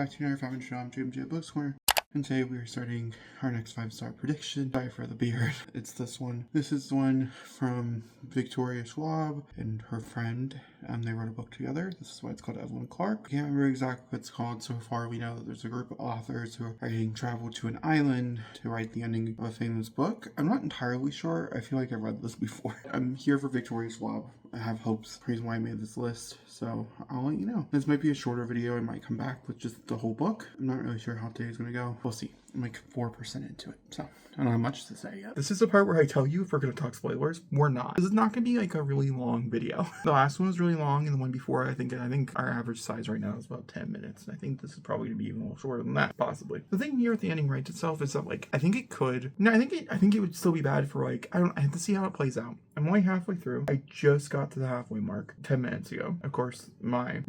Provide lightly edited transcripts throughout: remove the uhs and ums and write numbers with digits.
back to another 5 show. I'm JMJ Books Corner. And today we are starting our next 5-star prediction. Sorry for the beard. It's this one. This is one from Victoria Schwab and her friend. They wrote a book together. This is why it's called Evelyn Clark. I can't remember exactly what it's called. So far we know that there's a group of authors who are writing travel to an island to write the ending of a famous book. I'm not entirely sure. I feel like I've read this before. I'm here for Victoria Schwab. I have hopes. The reason why I made this list, so I'll let you know. This might be a shorter video. I might come back with just the whole book. I'm not really sure how today's gonna go. We'll see. I'm like 4% into it, so I don't have much to say yet. This is the part where I tell you if we're gonna talk spoilers. We're not. This is not gonna be like a really long video. The last one was really long, and the one before, I think our average size right now is about 10 minutes. And I think this is probably gonna be even a little shorter than that, possibly. The thing here with the ending writes itself is that, like, I think it would still be bad for, like, I have to see how it plays out. I'm only halfway through. I just got to the halfway mark 10 minutes ago. Of course, my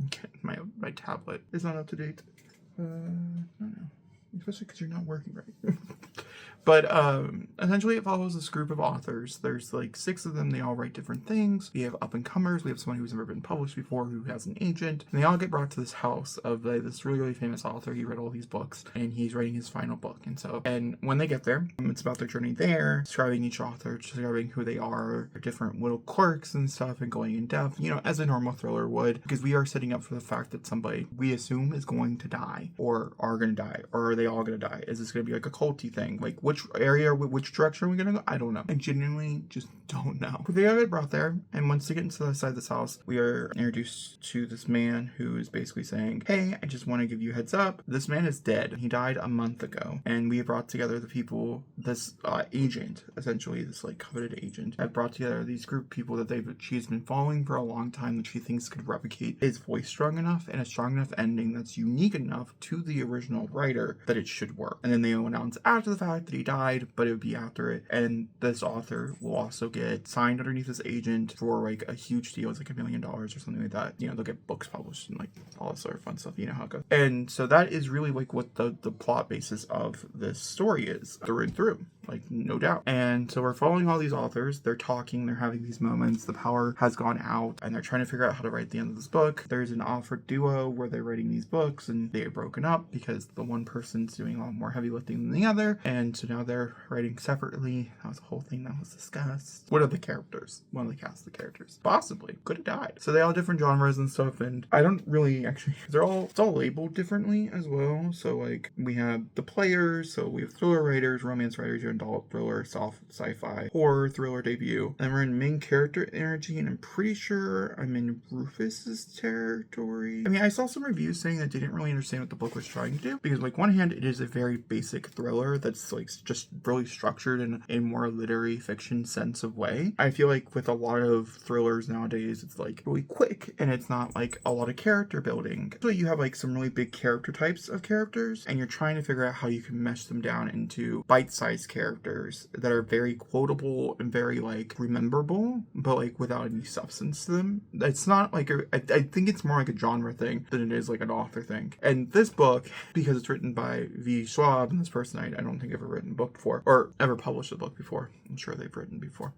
tablet is not up to date. I don't know. Especially because you're not working right. But essentially it follows this group of authors. There's like 6 of them. They all write different things. We have up-and-comers. We have someone who's never been published before who has an agent. And they all get brought to this house of this really, really famous author. He read all these books and he's writing his final book. And when they get there, it's about their journey there, describing each author, describing who they are, their different little quirks and stuff, and going in depth, you know, as a normal thriller would, because we are setting up for the fact that somebody we assume is going to die or are going to die, or are they all going to die? Is this going to be like a culty thing? Like, which area, which direction are we gonna go? I don't know. I genuinely just don't know. But they all get brought there, and once they get into the side of this house, we are introduced to this man who is basically saying, hey, I just want to give you a heads up. This man is dead. He died a month ago, and we have brought together the people, this agent, essentially, this like coveted agent, have brought together these group of people that she's been following for a long time, that she thinks could replicate his voice strong enough and a strong enough ending that's unique enough to the original writer that it should work. And then they announce after the fact that he died, but it would be after it. And this author will also get signed underneath this agent for like a huge deal. It's like $1 million or something like that. You know, they'll get books published and like all this sort of fun stuff. You know how it goes. And so that is really like what the plot basis of this story is through and through. Like, no doubt. And so we're following all these authors. They're talking, they're having these moments. The power has gone out, and they're trying to figure out how to write the end of this book. There's an Alfred duo where they're writing these books, and they are broken up because the one person's doing a lot more heavy lifting than the other. And so now they're writing separately. That was a whole thing that was discussed. What are the characters? One of the cast of the characters. Possibly. Could have died. So they all have different genres and stuff, and I don't really actually, it's all labeled differently as well. So like, we have the players, so we have thriller writers, romance writers, adult thriller, soft sci-fi, horror, thriller debut. And we're in main character energy, and I'm pretty sure I'm in Rufus's territory. I mean, I saw some reviews saying that they didn't really understand what the book was trying to do, because like, one hand, it is a very basic thriller that's like just really structured in a more literary fiction sense of way. I feel like with a lot of thrillers nowadays, it's like really quick, and it's not like a lot of character building. So you have like some really big character types of characters, and you're trying to figure out how you can mesh them down into bite-sized characters that are very quotable and very like rememberable, but like without any substance to them. It's not like I think it's more like a genre thing than it is like an author thing. And this book, because it's written by V. Schwab, and this person I don't think ever written a book before, or ever published a book before. I'm sure they've written before.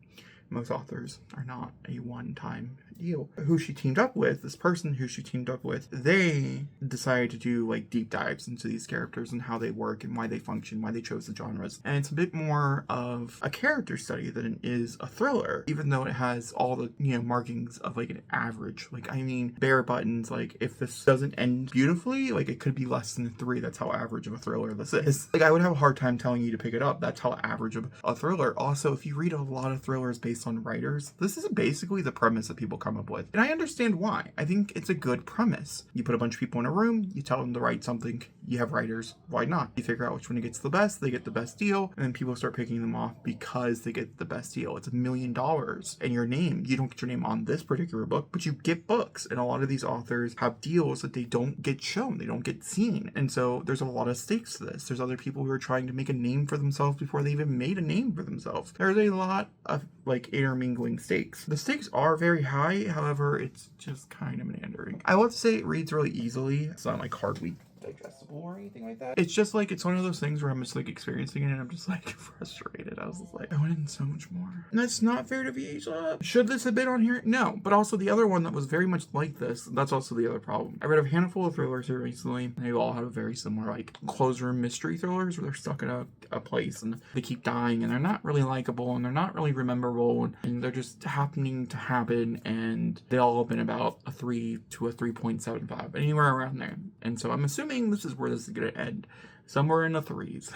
Most authors are not a one-time deal. Who she teamed up with, this person who she teamed up with, they decided to do like deep dives into these characters and how they work and why they function, why they chose the genres. And it's a bit more of a character study than it is a thriller, even though it has all the, you know, markings of like an average. Like, I mean, bare buttons, like if this doesn't end beautifully, like it could be less than a 3. That's how average of a thriller this is. Like, I would have a hard time telling you to pick it up. That's how average of a thriller. Also, if you read a lot of thrillers based on writers, this is basically the premise that people come up with. And I understand why. I think it's a good premise. You put a bunch of people in a room, you tell them to write something, you have writers, why not? You figure out which one gets the best, they get the best deal, and then people start picking them off because they get the best deal. It's $1 million. And your name, you don't get your name on this particular book, but you get books. And a lot of these authors have deals that they don't get shown, they don't get seen. And so there's a lot of stakes to this. There's other people who are trying to make a name for themselves before they even made a name for themselves. There's a lot of like intermingling stakes. The stakes are very high, however, it's just kind of meandering. I would say it reads really easily. It's not like hardly digestible or anything like that. It's just like, it's one of those things where I'm just like experiencing it and I'm just like frustrated. I was just like, I wanted so much more. And that's not fair to VH Lab. Should this have been on here? No. But also the other one that was very much like this, that's also the other problem. I read a handful of thrillers here recently. They all have a very similar like closed room mystery thrillers where they're stuck in a place and they keep dying and they're not really likable and they're not really rememberable and they're just happening to happen, and they all have been about a 3 to a 3.75, anywhere around there. And so I'm assuming this is where this is going to end, somewhere in the 3s.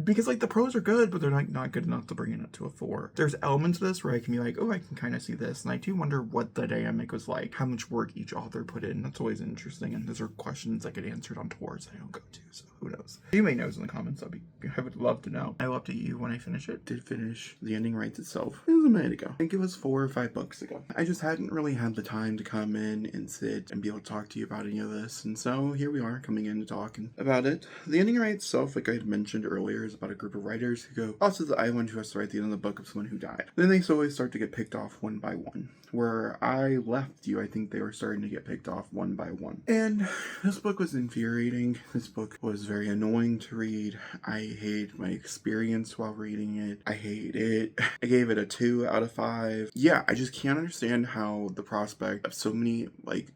Because like the pros are good, but they're like not good enough to bring it up to a 4. There's elements of this where I can be like, oh, I can kind of see this, and I do wonder what the dynamic was like, how much work each author put in. That's always interesting, and those are questions that get answered on tours I don't go to, so who knows. You may know in the comments. I would love to know. I will update you when I finish it. Did finish The Ending Rights itself. It was a minute ago. I think it was 4 or 5 books ago. I just hadn't really had the time to come in and sit and be able to talk to you about any of this, and so here we are coming in to talk about it. The Ending Rights itself, like I had mentioned earlier, is about a group of writers who go off to the island who has to write the end of the book of someone who died. Then they slowly start to get picked off one by one. Where I left you, I think they were starting to get picked off one by one. And this book was infuriating. This book was very annoying to read. I hated my experience while reading it. I hate it. I gave it a 2 out of 5. Yeah, I just can't understand how the prospect of so many, like,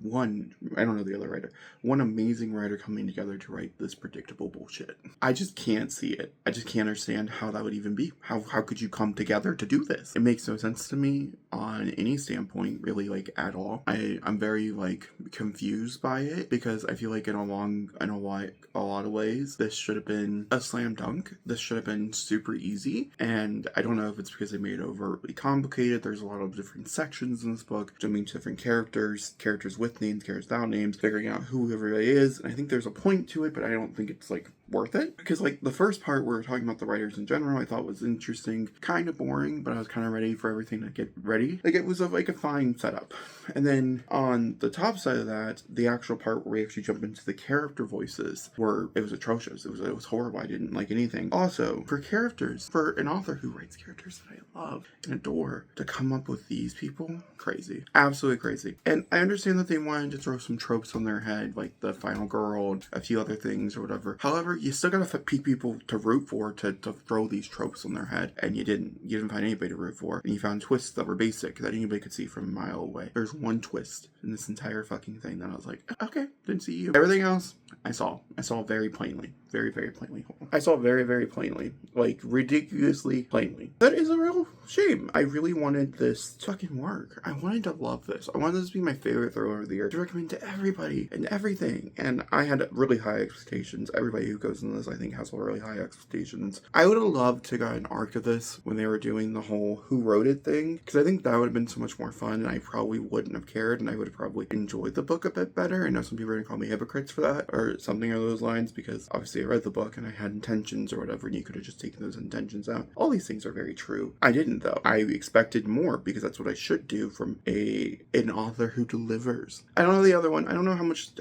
one, I don't know the other writer, one amazing writer coming together to write this predictable bullshit. I just can't see it. I just can't understand how that would even be. How could you come together to do this? It makes no sense to me on any standpoint, really, like, at all. I'm very, like, confused by it, because I feel like in a lot of ways, this should have been a slam dunk. This should have been super easy, and I don't know if it's because they made it overtly complicated. There's a lot of different sections in this book, jumping to different characters with names, characters without names, figuring out who everybody is, and I think there's a point to it, but I don't think it's, like, worth it. Because, like, the first part where we're talking about the writers in general, I thought was interesting, kind of boring, but I was kind of ready for everything to get ready. Like, it was like a fine setup. And then on the top side of that, the actual part where we actually jump into the character voices, it was atrocious. It was horrible. I didn't like anything. Also, for an author who writes characters that I love and adore, to come up with these people, crazy. Absolutely crazy. And I understand that they wanted to throw some tropes on their head, like the final girl and a few other things or whatever. However, you still gotta pick people to root for to throw these tropes on their head, and you didn't find anybody to root for, and you found twists that were basic that anybody could see from a mile away. There's one twist in this entire fucking thing that I was like, okay, didn't see you. Everything else I saw very plainly. Very, very plainly. I saw very, very plainly. Like, ridiculously plainly. That is a real shame. I really wanted this to fucking work. I wanted to love this. I wanted this to be my favorite thriller of the year, to recommend to everybody and everything. And I had really high expectations. Everybody who goes into this, I think, has really high expectations. I would have loved to get an arc of this when they were doing the whole who wrote it thing, because I think that would have been so much more fun, and I probably wouldn't have cared, and I would have probably enjoyed the book a bit better. I know some people are going to call me hypocrites for that, or something along those lines, because obviously I read the book and I had intentions or whatever, and you could have just taken those intentions out. All these things are very true. I didn't, though. I expected more, because that's what I should do from an author who delivers. I don't know the other one. I don't know how much,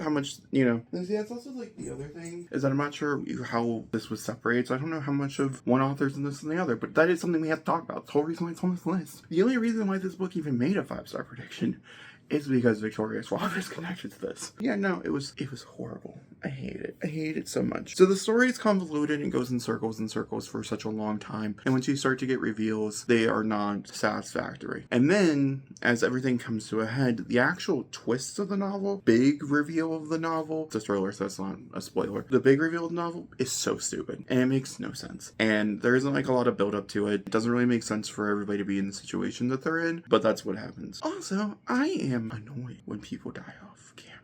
you know. Yeah, it's also like the other thing is that I'm not sure how this was separated, so I don't know how much of one author's in this than the other, but that is something we have to talk about. The whole reason why it's on this list. The only reason why this book even made a 5-star prediction is because Victoria Schwab is connected to this. Yeah, no, it was horrible. I hate it. I hate it so much. So the story is convoluted and goes in circles and circles for such a long time. And once you start to get reveals, they are not satisfactory. And then, as everything comes to a head, the actual twist of the novel, big reveal of the novel, it's a thriller, so it's not a spoiler. The big reveal of the novel is so stupid. And it makes no sense. And there isn't like a lot of build up to it. It doesn't really make sense for everybody to be in the situation that they're in, but that's what happens. Also, I am annoyed when people die off camera.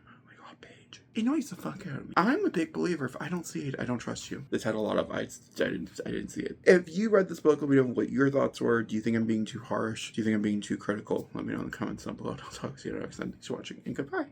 It annoys the fuck out of me. I'm a big believer. If I don't see it, I don't trust you. This had a lot of I didn't see it. If you read this book, let me know what your thoughts were. Do you think I'm being too harsh? Do you think I'm being too critical? Let me know in the comments down below. I'll talk to you next time. Thanks for watching, and goodbye.